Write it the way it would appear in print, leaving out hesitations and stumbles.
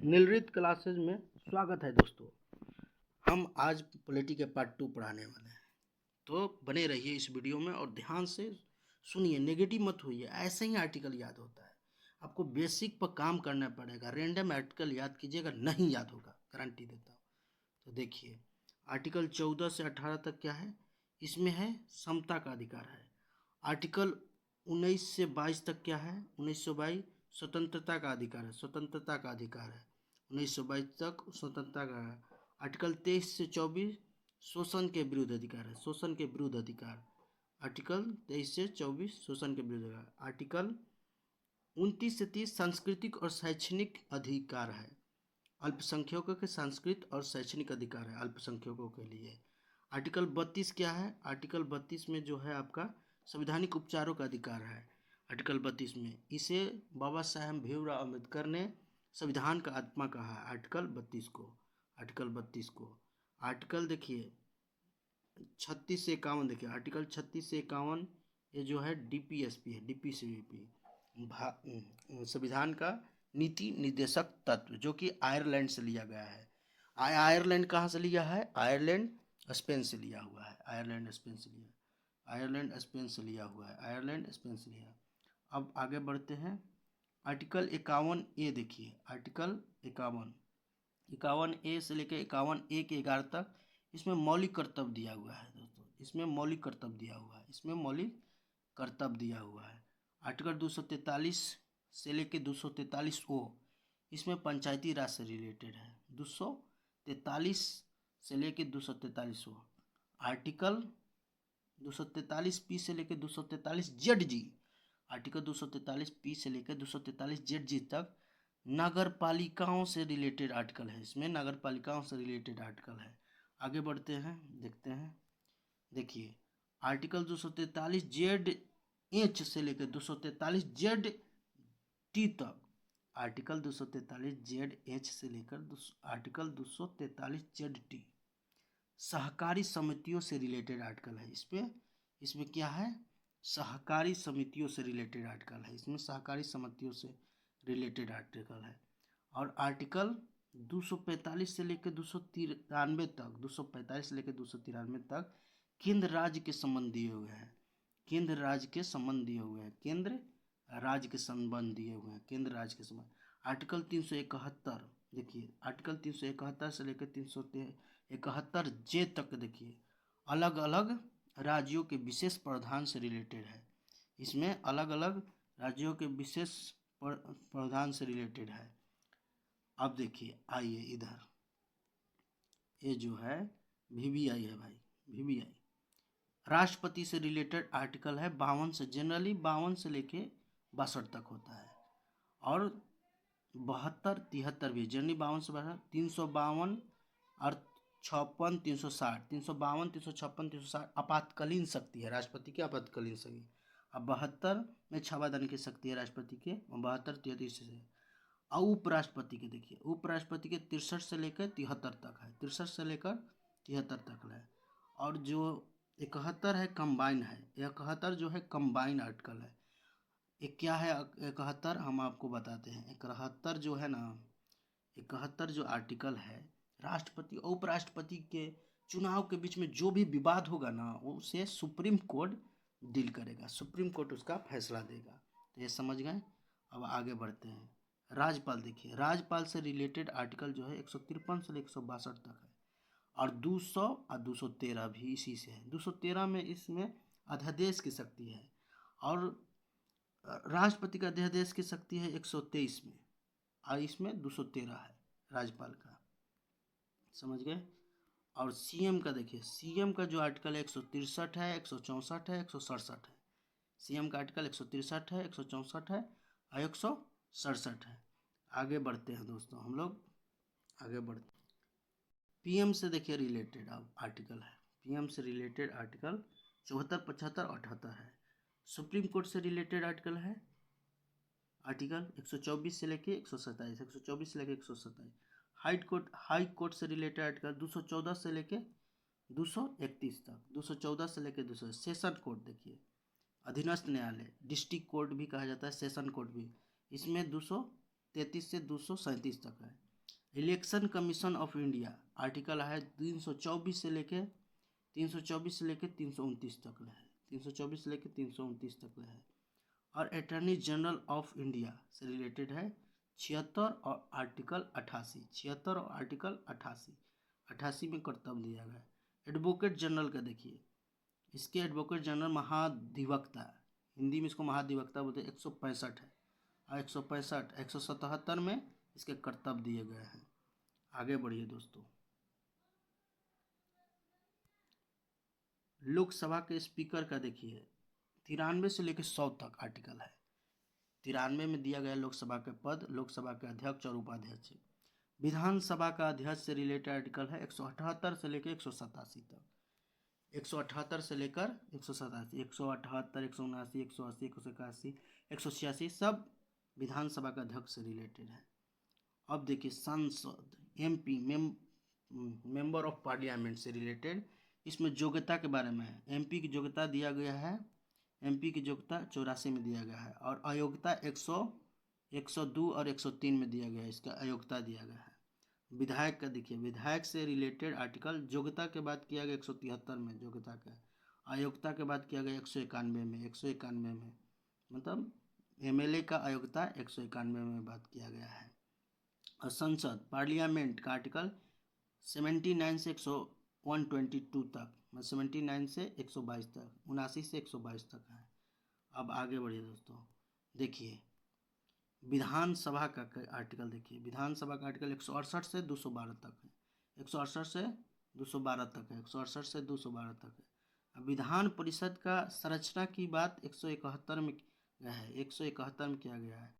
नीलरित classes में स्वागत है दोस्तों। हम आज पॉलिटी के पार्ट 2 पढ़ाने वाले हैं, तो बने रहिए इस वीडियो में और ध्यान से सुनिए, नेगेटिव मत होइए। ऐसे ही आर्टिकल याद होता है, आपको बेसिक पर काम करना पड़ेगा। रैंडम आर्टिकल याद कीजिएगा, नहीं याद होगा, गारंटी देता हूँ। तो देखिए, आर्टिकल 14 से 18 तक क्या है, इसमें है समता का अधिकार है। आर्टिकल 19 से 22 तक क्या है, 1922 स्वतंत्रता का अधिकार है, स्वतंत्रता का अधिकार है। 1922 तक स्वतंत्रता का है। आर्टिकल 23 से 24 शोषण के विरुद्ध अधिकार है, शोषण के विरुद्ध अधिकार। आर्टिकल 23 से 24 शोषण के विरुद्ध अधिकार। आर्टिकल 29 से 30 सांस्कृतिक और शैक्षणिक अधिकार है। अल्पसंख्यकों के सांस्कृतिक और शैक्षणिक अधिकार है अल्पसंख्यकों के लिए। आर्टिकल 32 क्या है, आर्टिकल 32 में जो है आपका संवैधानिक उपचारों का अधिकार है। आर्टिकल 32 में इसे बाबा साहेब भीमराव अम्बेडकर ने संविधान का आत्मा कहा है। आर्टिकल 32 को, आर्टिकल 32 को। आर्टिकल देखिए 36 से 51, देखिए आर्टिकल 36 से 51 ये जो है डीपीएसपी है, डीपीसीपी संविधान का नीति निर्देशक तत्व, जो कि आयरलैंड से लिया गया है। आयरलैंड कहाँ से लिया है, आयरलैंड स्पेन से लिया हुआ है, आयरलैंड स्पेन से लिया, आयरलैंड स्पेन से लिया हुआ है, आयरलैंड स्पेन से लिया। अब आगे बढ़ते हैं। आर्टिकल 51 ए देखिए, आर्टिकल 51 ए से लेकर 51 ए के 11 तक इसमें मौलिक कर्तव्य दिया हुआ है दोस्तों, इसमें मौलिक कर्तव्य दिया हुआ है, इसमें मौलिक कर्तव्य दिया हुआ है। आर्टिकल 243 से लेकर 243 ओ, इसमें पंचायती राज से रिलेटेड है। 243 से लेकर 243 ओ। आर्टिकल 243 पी से लेकर 243 जेड जी, आर्टिकल 243 पी से लेकर 243 जेड जी तक नगर पालिकाओं से रिलेटेड आर्टिकल है, इसमें नगर पालिकाओं से रिलेटेड आर्टिकल है। आगे बढ़ते हैं, देखते हैं। देखिए आर्टिकल 243 जेड एच से लेकर 243 जेड टी तक, आर्टिकल 243 जेड एच से लेकर आर्टिकल 243 जेड टी सहकारी समितियों से रिलेटेड आर्टिकल है। इसमें क्या है, सहकारी समितियों से रिलेटेड आर्टिकल है, इसमें सहकारी समितियों से रिलेटेड आर्टिकल है। और आर्टिकल 245 से लेकर 293 तक, 245 से लेकर 293 तक केंद्र राज्य के संबंध दिए हुए हैं, केंद्र राज्य के संबंध दिए हुए हैं, केंद्र राज्य के संबंध दिए हुए हैं, केंद्र राज्य के संबंध। आर्टिकल 371 देखिए, आर्टिकल 371 से लेकर 371 जे तक देखिए, अलग अलग राज्यों के विशेष प्रावधान से रिलेटेड है, इसमें अलग अलग राज्यों के विशेष प्रावधान से रिलेटेड है। अब देखिए, आइए इधर, ये जो है वीवीआई है भाई, वीवीआई राष्ट्रपति से रिलेटेड आर्टिकल है। 52 से, जनरली 52 से लेके 62 तक होता है, और 72 73 भी जनरली 52 से 52, 352 और 56 360, 352 356 360 आपातकालीन शक्ति है राष्ट्रपति की, आपातकालीन शक्ति। अब 72 में छावादान की शक्ति है राष्ट्रपति के, 72 33 से। और उपराष्ट्रपति के देखिए, उपराष्ट्रपति के 63 से लेकर 73 तक है, 63 से लेकर 73 तक है। और जो 71 है कंबाइन है, 71 जो है कंबाइन आर्टिकल है। एक क्या है 71, हम आपको बताते हैं। 71 जो है ना, 71 जो आर्टिकल है, राष्ट्रपति और उपराष्ट्रपति के चुनाव के बीच में जो भी विवाद होगा ना, उसे सुप्रीम कोर्ट डील करेगा, सुप्रीम कोर्ट उसका फैसला देगा। तो ये समझ गए। अब आगे बढ़ते हैं। राज्यपाल देखिए, राज्यपाल से रिलेटेड आर्टिकल जो है 153 से 162 तक है, और 200 और 213 भी इसी से है। 213 में इसमें अध्यादेश की शक्ति है, और राष्ट्रपति का अध्यादेश की शक्ति है 123 में, और इसमें 213 है राज्यपाल का, समझ गए। और सीएम का देखिए, सीएम का जो आर्टिकल है 163 है, 164 है, 167 है। सीएम का आर्टिकल 163 है, 164 है और 167 है। आगे बढ़ते हैं दोस्तों, हम लोग आगे बढ़ते हैं। पीएम से देखिए रिलेटेड आर्टिकल है, पीएम से रिलेटेड आर्टिकल 74 75 और 78 है। सुप्रीम कोर्ट से रिलेटेड आर्टिकल है, आर्टिकल 124 से लेके 127, 124 से लेके 127। हाई कोर्ट से रिलेटेड आर्टिकल 214 से लेके 231 तक, 214 से लेके 200। सेशन कोर्ट देखिए, अधीनस्थ न्यायालय, डिस्ट्रिक्ट कोर्ट भी कहा जाता है, सेशन कोर्ट भी, इसमें 233 से 237 तक है। Election commission of India article है 324 से लेके 329 तक है, 324 से लेके 329 तक है। और अटॉर्नी जनरल ऑफ इंडिया से रिलेटेड है 76 और आर्टिकल 88, 76 और आर्टिकल 88, 88 में कर्तव्य दिया गया है। एडवोकेट जनरल का देखिए, इसके एडवोकेट जनरल महाधिवक्ता, हिंदी में इसको महाधिवक्ता बोलते हैं, 165 है। और 165 177 में इसके कर्तव्य दिए गए हैं। आगे बढ़िए दोस्तों, लोकसभा के स्पीकर का देखिए 93 से लेकर 100 तक आर्टिकल है। 93 में दिया गया लोकसभा के पद, लोकसभा के अध्यक्ष और उपाध्यक्ष। विधानसभा का अध्यक्ष से रिलेटेड आर्टिकल है 178 से लेकर 187 तक, 178 से लेकर 187, 178, 179, 180, 181, 186 सब विधानसभा का अध्यक्ष से रिलेटेड है। अब देखिए सांसद MP मेंबर ऑफ पार्लियामेंट से रिलेटेड, इसमें योग्यता के बारे में है। MP की योग्यता दिया गया है, MP की योग्यता 84 में दिया गया है। और अयोग्यता 102 और 103 में दिया गया है, इसका अयोग्यता दिया गया है। विधायक का देखिए, विधायक से रिलेटेड आर्टिकल योग्यता के बाद किया गया 173 में योग्यता का, अयोग्यता के बाद किया गया 191 में, 191 में मतलब MLA का अयोग्यता 191 में बात किया गया है। और संसद पार्लियामेंट का आर्टिकल 79 से 122 तक, 79 से 122 तक, 79 से 122 तक है। अब आगे बढ़िए दोस्तों, देखिए विधानसभा का आर्टिकल देखिए, विधानसभा का आर्टिकल 168 से 212 तक है, 168 से 212 तक है, 168 से 212 तक है। अब विधान परिषद का संरचना की बात 171 में है, 171 में किया गया है।